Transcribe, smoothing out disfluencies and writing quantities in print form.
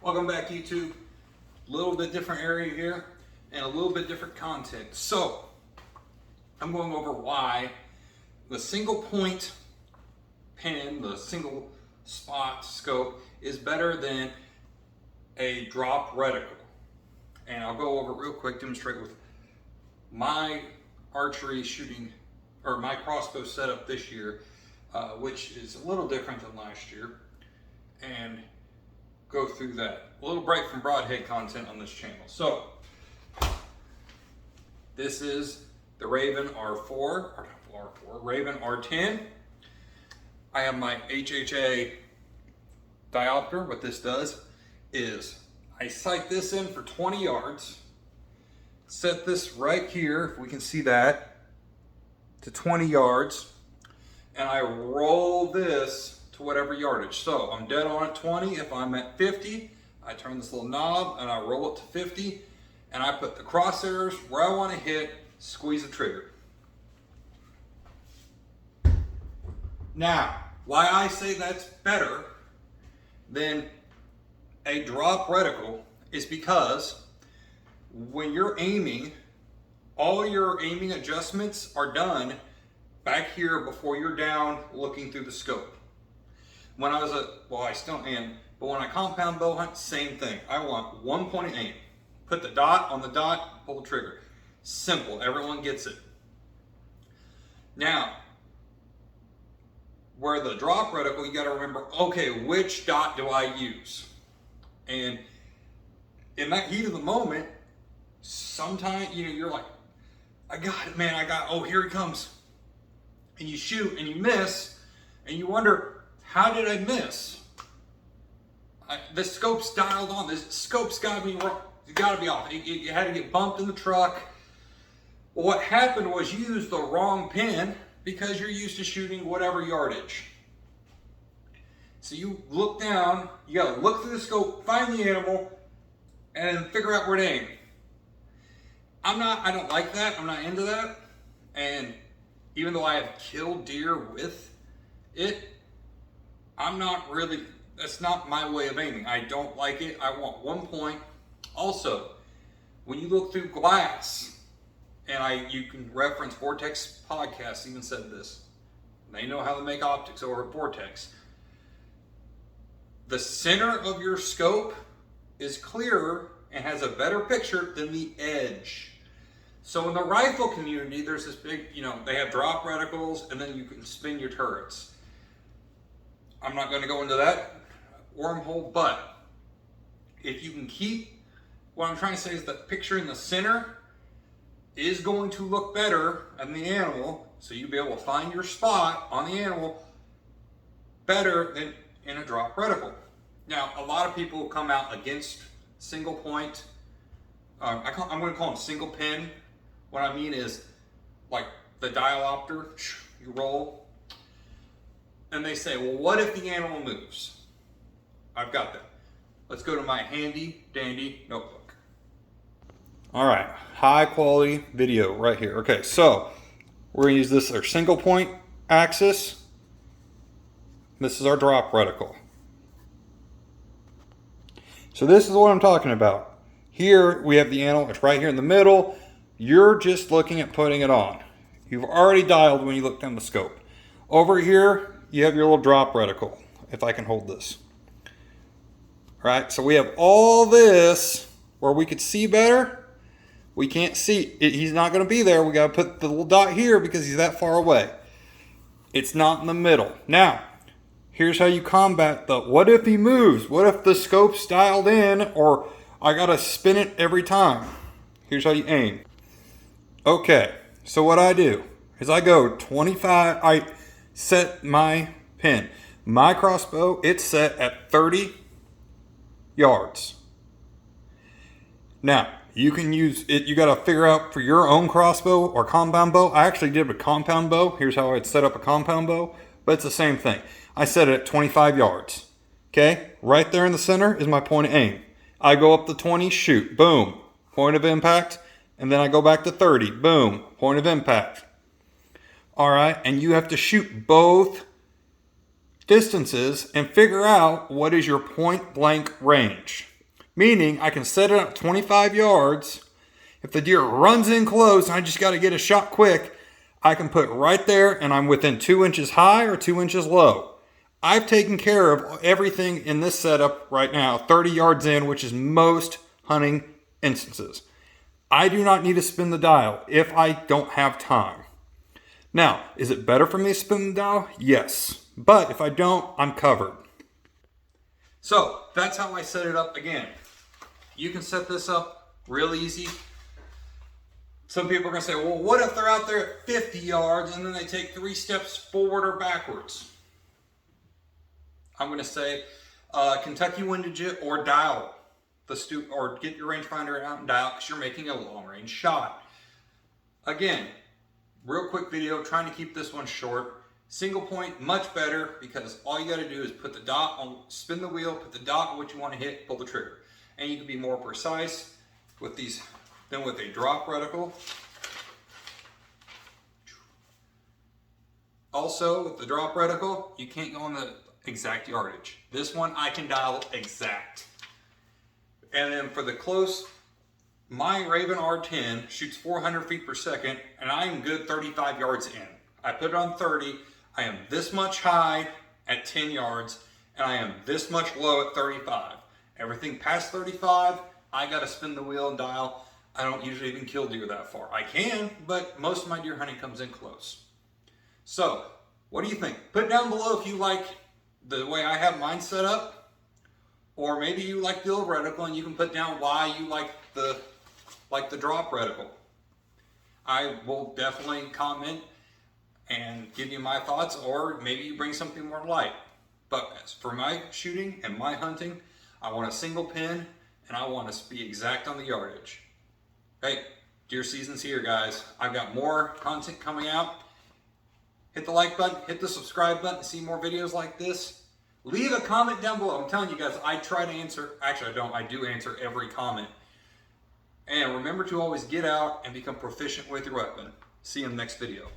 Welcome back, YouTube. A little bit different area here and a little bit different content. So I'm going over why the single point pin, the single spot scope, is better than a drop reticle. And I'll go over it real quick, demonstrate with my archery shooting or my crossbow setup this year, which is a little different than last year, and go through that. A little break from broadhead content on this channel. So this is the Raven Raven R10. I have my HHA diopter. What this does is I sight this in for 20 yards, set this right here, if we can see that, to 20 yards, and I roll this to whatever yardage. So I'm dead on at 20. If I'm at 50, I turn this little knob and I roll it to 50, and I put the crosshairs where I want to hit, squeeze the trigger. Now, why I say that's better than a drop reticle is because when you're aiming, all your aiming adjustments are done back here before you're down looking through the scope. When I was I still am, but when I compound bow hunt, same thing. I want one point of aim. Put the dot on the dot, pull the trigger. Simple, everyone gets it. Now, where the drop reticle, you gotta remember, okay, which dot do I use? And in that heat of the moment, sometimes, you're like, I got it, man, oh, here he comes. And you shoot and you miss, and you wonder, how did I miss? The scope's dialed on. This scope's gotta be wrong. It's gotta be off. You had to get bumped in the truck. Well, what happened was you used the wrong pin because you're used to shooting whatever yardage. So you look down, you gotta look through the scope, find the animal, and then figure out where to aim. I don't like that, I'm not into that. And even though I have killed deer with it, that's not my way of aiming. I don't like it, I want one point. Also, when you look through glass, and you can reference Vortex podcast even said this. They know how to make optics over at Vortex. The center of your scope is clearer and has a better picture than the edge. So in the rifle community, there's this big, they have drop reticles and then you can spin your turrets. I'm not going to go into that wormhole, but if you can keep, what I'm trying to say is that picture in the center is going to look better on the animal, so you'll be able to find your spot on the animal better than in a drop reticle. Now, a lot of people come out against single point. I'm going to call them single pin. What I mean is, like the diopter, you roll, and they say, well, what if the animal moves? I've got that. Let's go to my handy dandy notebook. All right, high quality video right here. Okay, so we're gonna use this, our single point axis. This is our drop reticle. So this is what I'm talking about. Here we have the animal, it's right here in the middle. You're just looking at putting it on. You've already dialed when you look down the scope. Over here, you have your little drop reticle, if I can hold this. All right, so we have all this where we could see better. We can't see it. He's not going to be there. We got to put the little dot here because he's that far away. It's not in the middle. Now, here's how you combat the what if he moves? What if the scope's dialed in or I got to spin it every time? Here's how you aim. Okay, so what I do is I go 25. I set my pin. My crossbow, it's set at 30 yards. Now, you can use it, you got to figure out for your own crossbow or compound bow. I actually did a compound bow. Here's how I'd set up a compound bow, but it's the same thing. I set it at 25 yards. Okay, right there in the center is my point of aim. I go up to 20, shoot, boom, point of impact, and then I go back to 30, boom, point of impact. All right, and you have to shoot both distances and figure out what is your point blank range. Meaning I can set it up 25 yards. If the deer runs in close and I just got to get a shot quick, I can put right there and I'm within 2 inches high or 2 inches low. I've taken care of everything in this setup right now, 30 yards in, which is most hunting instances. I do not need to spin the dial if I don't have time. Now, is it better for me to spin the dial? Yes. But if I don't, I'm covered. So that's how I set it up again. You can set this up real easy. Some people are going to say, well, what if they're out there at 50 yards and then they take 3 steps forward or backwards? I'm going to say Kentucky windage or dial or get your rangefinder out and dial because you're making a long range shot. Again, real quick video, trying to keep this one short. Single point, much better because all you got to do is put the dot on, spin the wheel, put the dot on what you want to hit, pull the trigger. And you can be more precise with these than with a drop reticle. Also, with the drop reticle, you can't go on the exact yardage. This one, I can dial exact. And then for the close, my Raven R10 shoots 400 feet per second, and I am good 35 yards in. I put it on 30, I am this much high at 10 yards, and I am this much low at 35. Everything past 35, I gotta spin the wheel and dial. I don't usually even kill deer that far. I can, but most of my deer hunting comes in close. So, what do you think? Put down below if you like the way I have mine set up, or maybe you like the old reticle and you can put down why you like the drop reticle. I will definitely comment and give you my thoughts, or maybe you bring something more light. But as for my shooting and my hunting, I want a single pin and I want to be exact on the yardage. Hey, deer season's here, guys. I've got more content coming out. Hit the like button, hit the subscribe button to see more videos like this. Leave a comment down below. I'm telling you guys, I try to answer, actually I don't, I do answer every comment. And remember to always get out and become proficient with your weapon. See you in the next video.